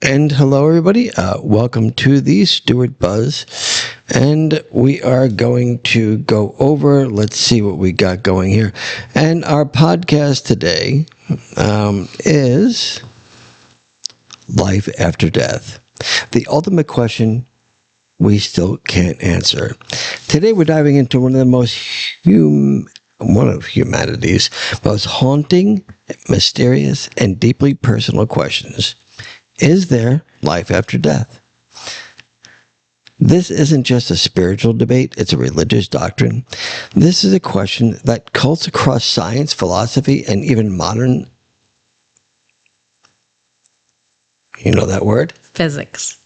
And hello, everybody. Welcome to the Stewart Buzz. And we are going to go over, let's see what we got going here. And our podcast today is Life After Death. The ultimate question we still can't answer. Today we're diving into one of humanity's most haunting, mysterious, and deeply personal questions. Is there life after death? This isn't just a spiritual debate, it's a religious doctrine. This is a question that cults across science, philosophy, and even modern, you know that word? Physics.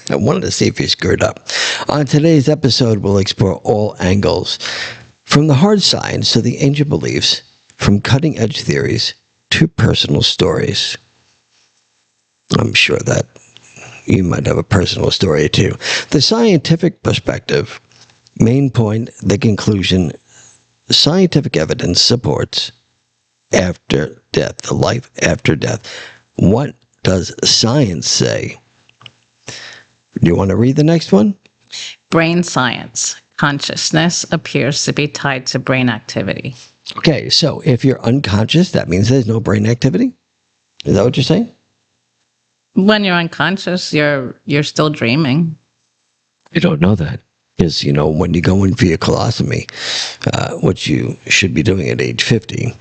I wanted to see if you screwed up. On today's episode, we'll explore all angles, from the hard science to the ancient beliefs, from cutting-edge theories to personal stories. I'm sure that you might have a personal story too. The scientific perspective, main point, the conclusion, scientific evidence supports after death, the life after death. What does science say? Do you want to read the next one? Brain science. Consciousness appears to be tied to brain activity. Okay, so if you're unconscious, that means there's no brain activity? Is that what you're saying? When you're unconscious, you're still dreaming. You don't know that. Because, when you go in for your colostomy, which you should be doing at age 50,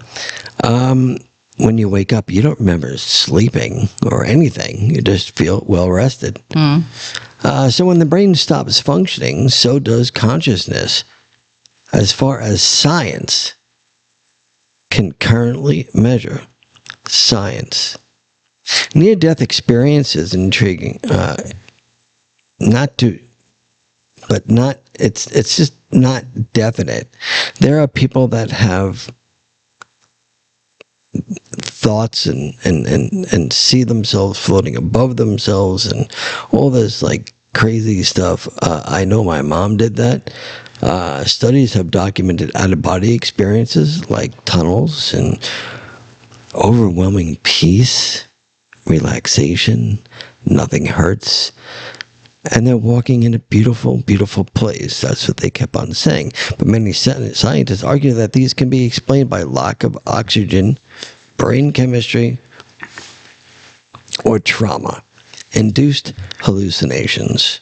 when you wake up, you don't remember sleeping or anything. You just feel well rested. So when the brain stops functioning, so does consciousness. As far as science can currently measure, science. Near-death experience is intriguing. It's just not definite. There are people that have thoughts and see themselves floating above themselves and all this like crazy stuff. I know my mom did that. Studies have documented out-of-body experiences like tunnels and overwhelming peace, relaxation, nothing hurts, and they're walking in a beautiful, beautiful place. That's what they kept on saying. But many scientists argue that these can be explained by lack of oxygen, brain chemistry, or trauma-induced hallucinations.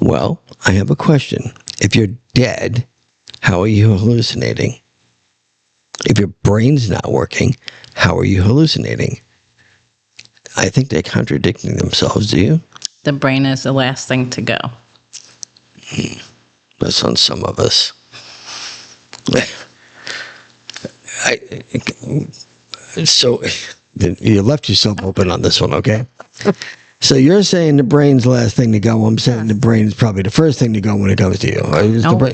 Well, I have a question. If you're dead, how are you hallucinating? If your brain's not working, how are you hallucinating? I think they're contradicting themselves, do you? The brain is the last thing to go. That's on some of us. So you left yourself open on this one, okay? So you're saying the brain's the last thing to go. I'm saying the brain's probably the first thing to go when it comes to you. Nope.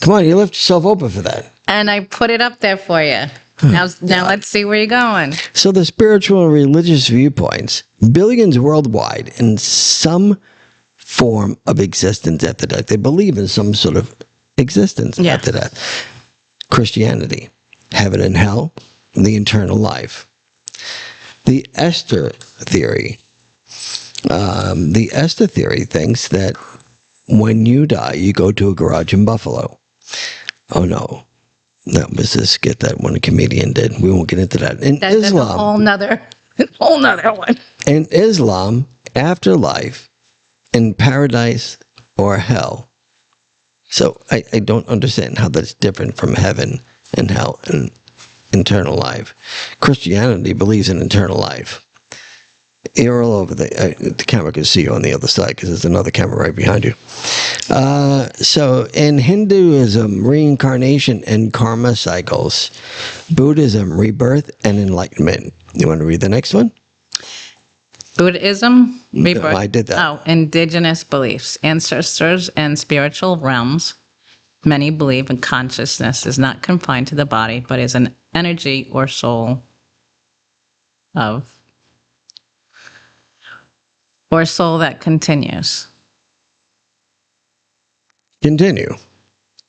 Come on, you left yourself open for that. And I put it up there for you. Now let's see where you're going. So the spiritual and religious viewpoints, billions worldwide in some form of existence after death. They believe in some sort of existence after death. Christianity, heaven and hell, the eternal life. The Esther theory. The Esther theory thinks that when you die, you go to a garage in Buffalo. Oh no. That was a skit that one comedian did. We won't get into that. That's a whole nother one. In Islam, afterlife, in paradise or hell. So I don't understand how that's different from heaven and hell and eternal life. Christianity believes in eternal life. You're all over the camera can see you on the other side because there's another camera right behind you. So in Hinduism, reincarnation and karma cycles. Buddhism, rebirth and enlightenment. You want to read the next one? Buddhism, rebirth. No, I did that. Oh, indigenous beliefs, ancestors and spiritual realms. Many believe in consciousness is not confined to the body, but is an energy or soul that continues. Continue.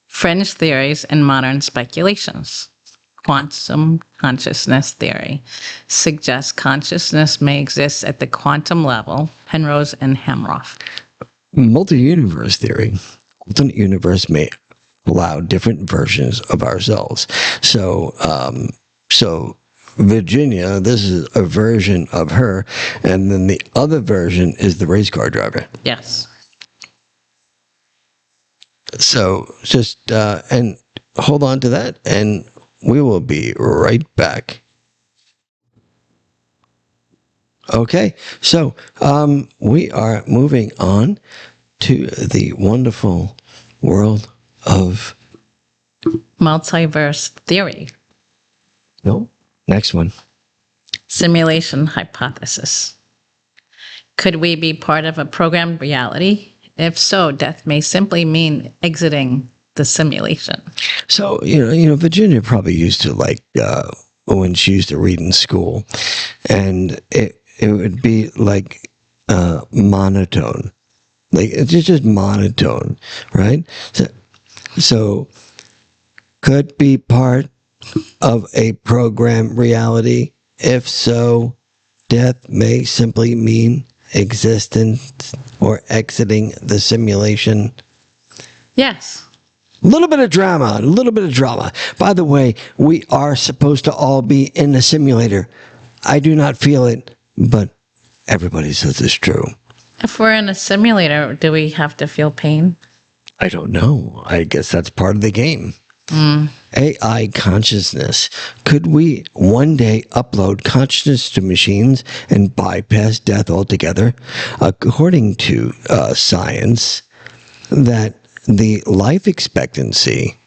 Fringe theories and modern speculations. quantum consciousness theory suggests consciousness may exist at the quantum level, Penrose and Hamroff. Multi-universe theory. Alternate universe may allow different versions of ourselves. So Virginia, this is a version of her, and then the other version is the race car driver. Yes. So just and hold on to that, and we will be right back. Okay, so we are moving on to the wonderful world of Multiverse theory. no, next one. Simulation hypothesis. Could we be part of a programmed reality? If so, death may simply mean exiting the simulation. So Virginia probably used to when she used to read in school, and it would be like monotone, like it's just monotone, right? So could be part of a program reality. If so, death may simply mean existence or exiting the simulation. Yes. A little bit of drama. By the way, we are supposed to all be in the simulator. I do not feel it, but everybody says it's true. If we're in a simulator, do we have to feel pain? I don't know. I guess that's part of the game. AI consciousness. Could we one day upload consciousness to machines and bypass death altogether? According to science, that the life expectancy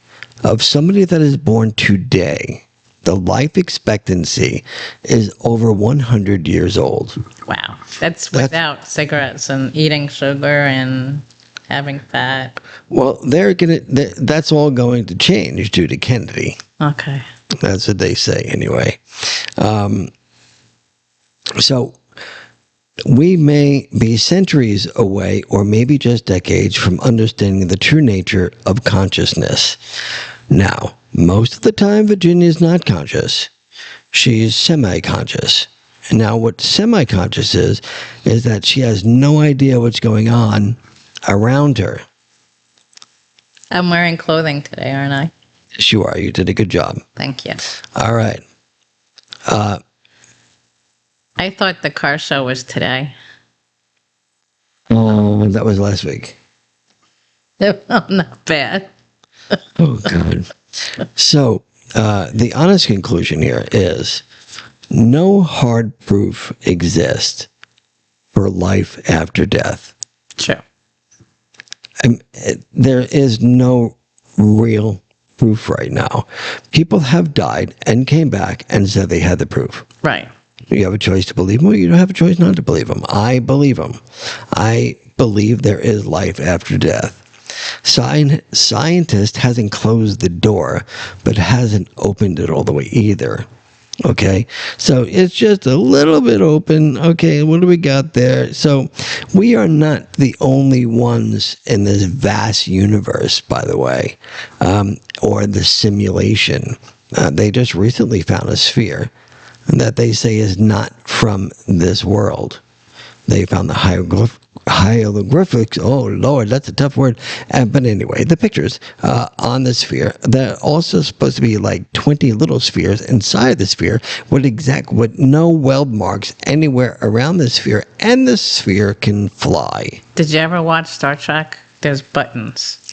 of somebody that is born today, the life expectancy is over 100 years old. Wow. That's without cigarettes and eating sugar and having fat. Well, that's all going to change due to Kennedy. Okay. That's what they say anyway. So we may be centuries away, or maybe just decades, from understanding the true nature of consciousness. Now, most of the time, Virginia is not conscious. She is semi-conscious. And now what semi-conscious is that she has no idea what's going on around her. I'm wearing clothing today, aren't I? Yes, you are. You did a good job. Thank you. All right. I thought the car show was today. That was last week. Not bad. Oh, God. So, the honest conclusion here is no hard proof exists for life after death. True. There is no real proof right now. People have died and came back and said they had the proof. Right. You have a choice to believe them, or you don't have a choice not to believe them. I believe them. I believe there is life after death. Scientist hasn't closed the door, but hasn't opened it all the way either. Okay, so it's just a little bit open. Okay, what do we got there? So we are not the only ones in this vast universe, by the way, or the simulation. They just recently found a sphere that they say is not from this world. They found the hieroglyphics. Oh, Lord, that's a tough word. But anyway, the pictures on the sphere, they're also supposed to be like 20 little spheres inside the sphere with no weld marks anywhere around the sphere, and the sphere can fly. Did you ever watch Star Trek? There's buttons.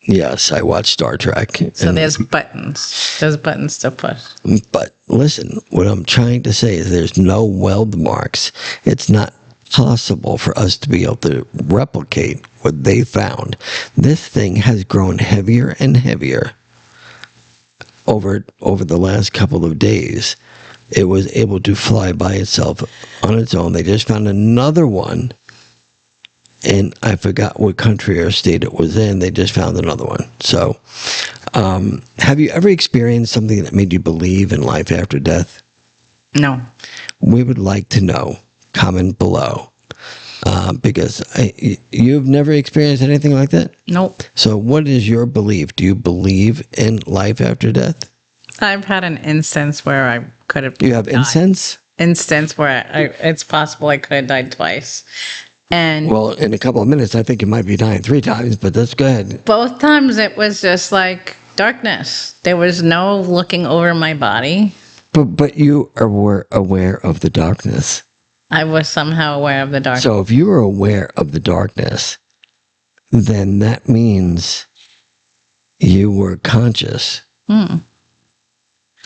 Yes, I watched Star Trek. So there's buttons. There's buttons to push. But listen, what I'm trying to say is there's no weld marks. It's not possible for us to be able to replicate what they found. This thing has grown heavier and heavier over the last couple of days. It was able to fly by itself on its own. They just found another one, and I forgot what country or state it was in. They just found another one. So, have you ever experienced something that made you believe in life after death? No. We would like to know. Comment below. Because you've never experienced anything like that? Nope. So what is your belief? Do you believe in life after death? I've had an instance where I could have You have died. incense? Instance where it's possible I could have died twice. And Well, in a couple of minutes, I think you might be dying 3 times, but let's go ahead. both times it was just like darkness. There was no looking over my body. But you were aware of the darkness. I was somehow aware of the darkness. So if you were aware of the darkness, then that means you were conscious.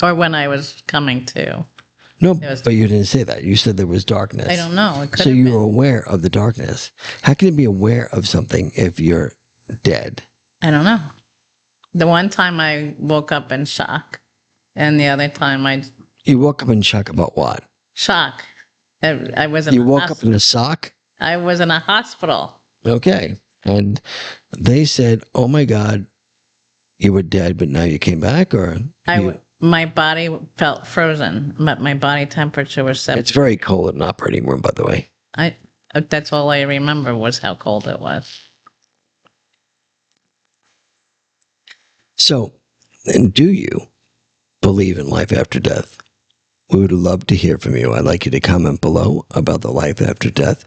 Or when I was coming to. No, was- but you didn't say that. You said there was darkness. I don't know. It could So have you been. were aware of the darkness. How can you be aware of something if you're dead? I don't know. The one time I woke up in shock, and the other time You woke up in shock about what? shock. I was in You a woke up hospital. in a sock? I was in a hospital. Okay. And they said, oh my God, you were dead, but now you came back? Or My body felt frozen, but my body temperature was 7. It's very cold in an operating room, by the way. That's all I remember was how cold it was. So, and do you believe in life after death? We would love to hear from you. I'd like you to comment below about the life after death.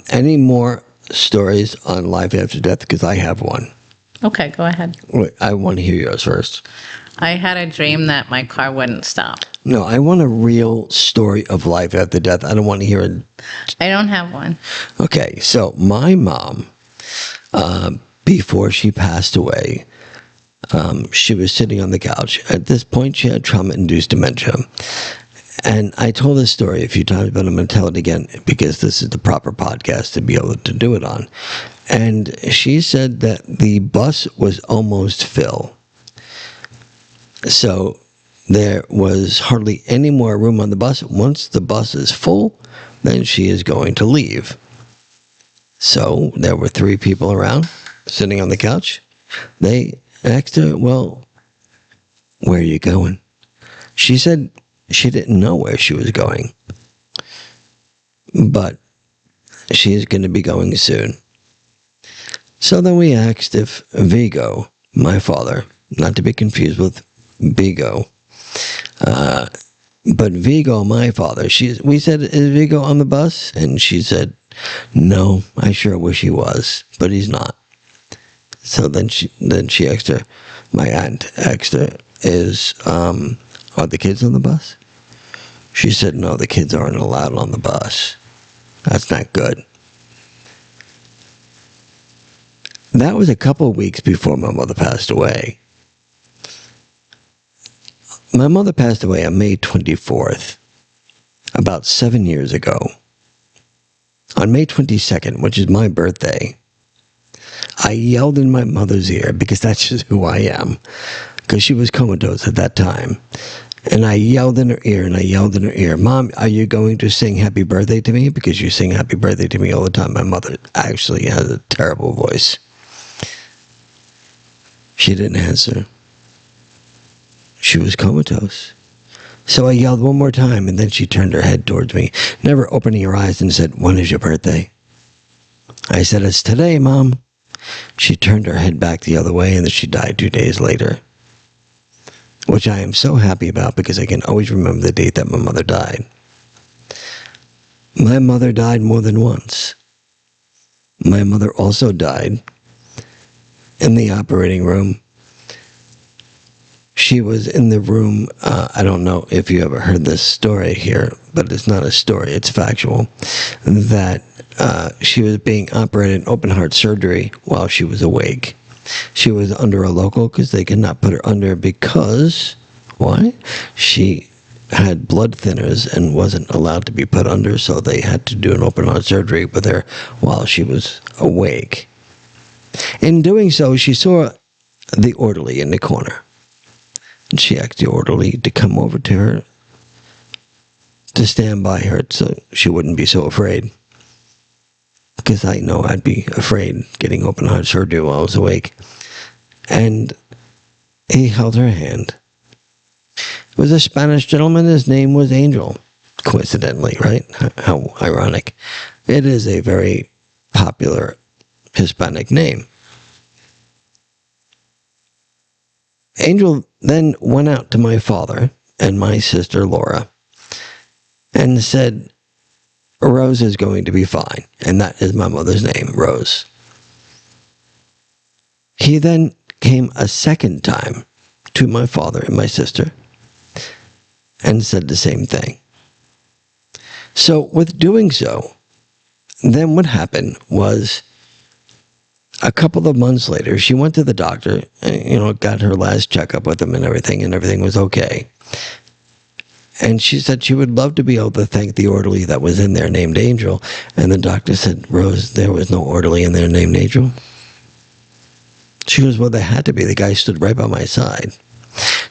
Any more stories on life after death? Because I have one. Okay, go ahead. Wait, I want to hear yours first. I had a dream that my car wouldn't stop. No, I want a real story of life after death. I don't want to hear it. I don't have one. Okay, so my mom, before she passed away, she was sitting on the couch. At this point, she had trauma-induced dementia. And I told this story a few times, but I'm going to tell it again because this is the proper podcast to be able to do it on. And she said that the bus was almost full. So there was hardly any more room on the bus. Once the bus is full, then she is going to leave. So there were 3 people around, sitting on the couch. They asked her, well, where are you going? She said she didn't know where she was going, but she is going to be going soon. So then we asked if Vigo, my father, not to be confused with Vigo, but Vigo, my father, we said, is Vigo on the bus? And she said, no, I sure wish he was, but he's not. So then she asked her, my aunt asked her, are the kids on the bus? She said, no, the kids aren't allowed on the bus. That's not good. That was a couple of weeks before my mother passed away. My mother passed away on May 24th, about 7 years ago. On May 22nd, which is my birthday, I yelled in my mother's ear, because that's just who I am, because she was comatose at that time. And I yelled in her ear, Mom, are you going to sing happy birthday to me? Because you sing happy birthday to me all the time. My mother actually has a terrible voice. She didn't answer. She was comatose. So I yelled one more time, and then she turned her head towards me, never opening her eyes, and said, when is your birthday? I said, it's today, Mom. She turned her head back the other way, and then she died 2 days later. Which I am so happy about, because I can always remember the date that my mother died. My mother died more than once. My mother also died in the operating room. She was in the room, I don't know if you ever heard this story here, but it's not a story, it's factual, that she was being operated in open heart surgery while she was awake. She was under a local because they could not put her under because, why? She had blood thinners and wasn't allowed to be put under, so they had to do an open heart surgery with her while she was awake. In doing so, she saw the orderly in the corner. And she asked the orderly to come over to her, to stand by her so she wouldn't be so afraid. Because I know I'd be afraid getting open heart surgery while I was awake. And he held her hand. It was a Spanish gentleman. His name was Angel. coincidentally, right? How ironic. It is a very popular Hispanic name. Angel then went out to my father and my sister Laura and said, Rose is going to be fine. And that is my mother's name, Rose. He then came a second time to my father and my sister and said the same thing. So with doing so, then what happened was a couple of months later, she went to the doctor, got her last checkup with him and everything was okay. And she said she would love to be able to thank the orderly that was in there named Angel. And the doctor said, Rose, there was no orderly in there named Angel. She goes, well, there had to be. The guy stood right by my side.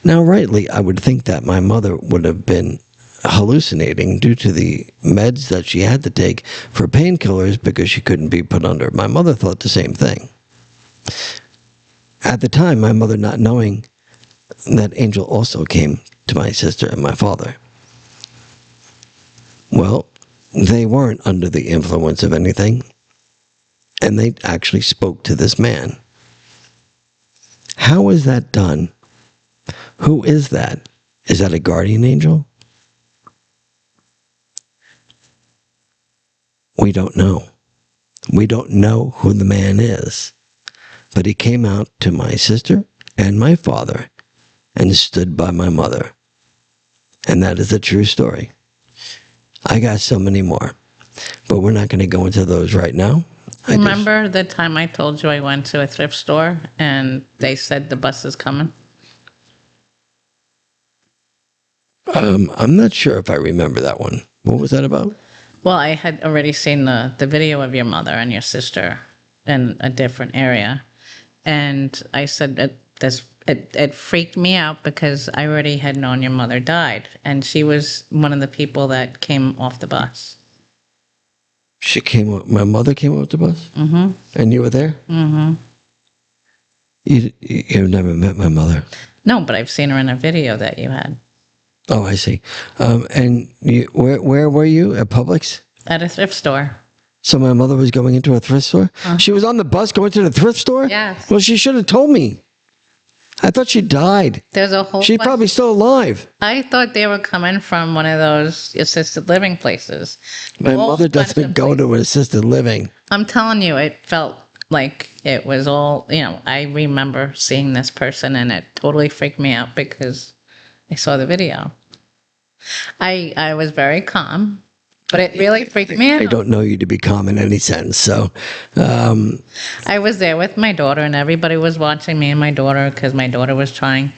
Now, rightly, I would think that my mother would have been hallucinating due to the meds that she had to take for painkillers because she couldn't be put under. My mother thought the same thing. At the time, my mother not knowing that Angel also came to my sister and my father. Well, they weren't under the influence of anything, and they actually spoke to this man. How is that done? Who is that? Is that a guardian angel? We don't know. We don't know who the man is. But he came out to my sister and my father and stood by my mother. And that is a true story. I got so many more, but we're not going to go into those right now. Remember the time I told you I went to a thrift store and they said the bus is coming? I'm not sure if I remember that one. What was that about? Well, I had already seen the video of your mother and your sister in a different area. And I said it freaked me out because I already had known your mother died. And she was one of the people that came off the bus. My mother came off the bus? Mm-hmm. And you were there? Mm-hmm. You've never met my mother? No, but I've seen her in a video that you had. Oh, I see. And where were you? At Publix? At a thrift store. So my mother was going into a thrift store? She was on the bus going to the thrift store? Yes. Well, she should have told me. I thought she died. There's a whole She's probably still alive. I thought they were coming from one of those assisted living places. My mother doesn't go to an assisted living. I'm telling you, it felt like it was all, I remember seeing this person and it totally freaked me out because I saw the video. I was very calm, but it really freaked me out. I don't know you to be calm in any sense, so... I was there with my daughter, and everybody was watching me and my daughter because my daughter was trying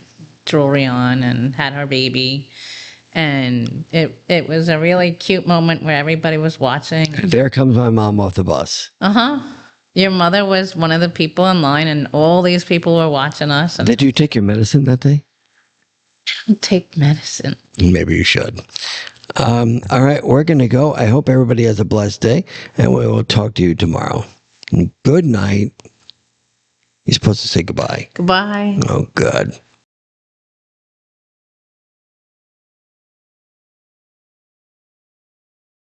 jewelry on and had her baby. And it was a really cute moment where everybody was watching. There comes my mom off the bus. Uh-huh. Your mother was one of the people in line, and all these people were watching us. And Did you take your medicine that day? take medicine. Maybe you should. All right, we're going to go. I hope everybody has a blessed day, and we will talk to you tomorrow. Good night. You're supposed to say goodbye. Goodbye. Oh, good.